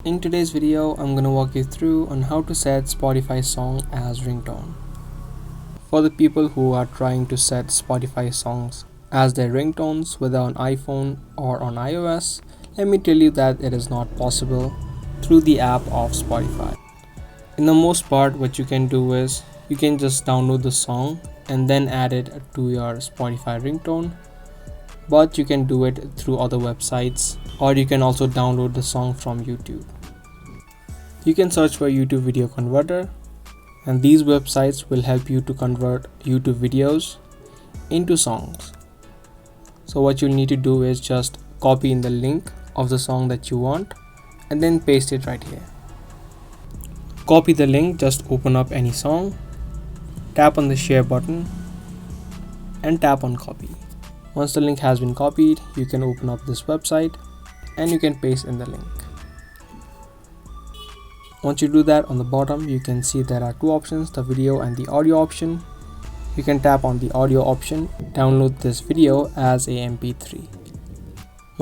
In today's video, I'm gonna walk you through on how to set Spotify song as ringtone. For the people who are trying to set Spotify songs as their ringtones whether on iPhone or on iOS, let me tell you that it is not possible through the app of Spotify. In the most part, what you can do is you can just download the song and then add it to your Spotify ringtone, but you can do it through other websites, or you can also download the song from YouTube. You can search for YouTube video converter, and these websites will help you to convert YouTube videos into songs. So what you'll need to do is just copy in the link of the song that you want and then paste it right here. Copy the link, just open up any song, tap on the share button and tap on copy. Once the link has been copied, you can open up this website and you can paste in the link. Once you do that, on the bottom you can see there are two options, the video and the audio option. You can tap on the audio option, download this video as a MP3.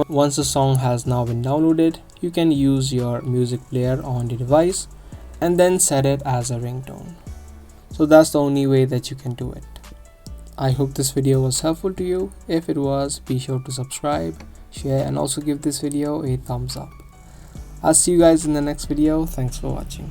Once the song has now been downloaded, you can use your music player on the device and then set it as a ringtone. So that's the only way that you can do it. I hope this video was helpful to you. If it was, be sure to subscribe, share and also give this video a thumbs up. I'll see you guys in the next video. Thanks for watching.